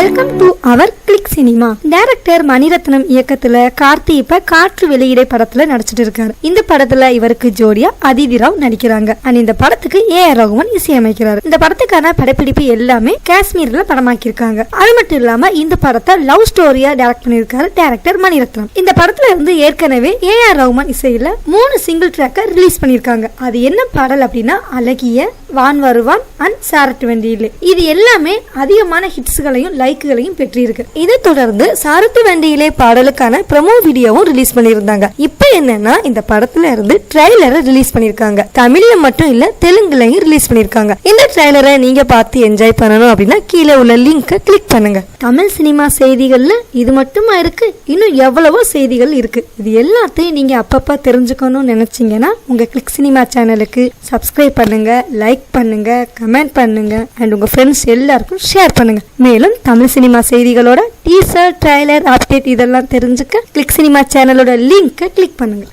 Welcome to our Click Cinema. Director Mani Ratnam இயக்கத்துல கார்த்தி இப்ப காற்று வெளியிடை படத்துல நடிச்சிட்டு இருக்காரு. இந்த படத்துல இவருக்கு ஜோடியா அதிதி ராவ் நடிக்கிறாங்க. இந்த படத்துக்கு A.R. ரகுமான் இசையமைக்கிறாரு. இந்த படத்துக்கான படப்பிடிப்பு எல்லாமே காஷ்மீர்ல படமாக்கியிருக்காங்க. அது மட்டும் இல்லாம இந்த படத்தை லவ் ஸ்டோரியா டைரக்ட் பண்ணிருக்காரு டைரக்டர் மணிரத்னம். இந்த படத்துல இருந்து ஏற்கனவே A.R. ரகுமான் இசையில 3 சிங்கிள் ட்ராக்க ரிலீஸ் பண்ணிருக்காங்க. அது என்ன பாடல் அப்படின்னா அழகிய, வான் வருவான் அண்ட் சாரட்டு வண்டியிலே. இது எல்லாமே அதிகமான ஹிட்ஸ்களையும் லைக்குகளையும் பெற்றிருக்கு. இதை தொடர்ந்து சாரட்டு வண்டியிலே பாடலுக்கான ப்ரோமோ வீடியோவும் ரிலீஸ் பண்ணியிருந்தாங்க. இப்போ என்னன்னா இந்த படத்துல இருந்து ட்ரைலரை ரிலீஸ் பண்ணிருக்காங்க. தமிழ்ல மட்டும் இல்ல தெலுங்குலயும் ரிலீஸ் பண்ணிருக்காங்க. இந்த ட்ரைலரை நீங்க பார்த்து என்ஜாய் பண்ணணும் அப்படின்னா கீழே உள்ள லிங்கை கிளிக் பண்ணுங்க. தமிழ் சினிமா செய்திகள்ல இது மட்டுமா இருக்கு, இன்னும் எவ்வளவோ செய்திகள் இருக்கு. இது எல்லாத்தையும் நீங்க அப்பப்ப தெரிஞ்சுக்கணும்னு நினைச்சீங்கன்னா உங்க கிளிக் சினிமா சேனலுக்கு சப்ஸ்கிரைப் பண்ணுங்க, லைக் பண்ணுங்க, கமெண்ட் பண்ணுங்க அண்ட் உங்க ஃப்ரெண்ட்ஸ் எல்லாருக்கும் ஷேர் பண்ணுங்க. மேலும் தமிழ் சினிமா செய்திகளோட டீசர், ட்ரைலர், அப்டேட் இதெல்லாம் தெரிஞ்சுக்க கிளிக் சினிமா சேனலோட லிங்கை கிளிக் பண்ணுங்க.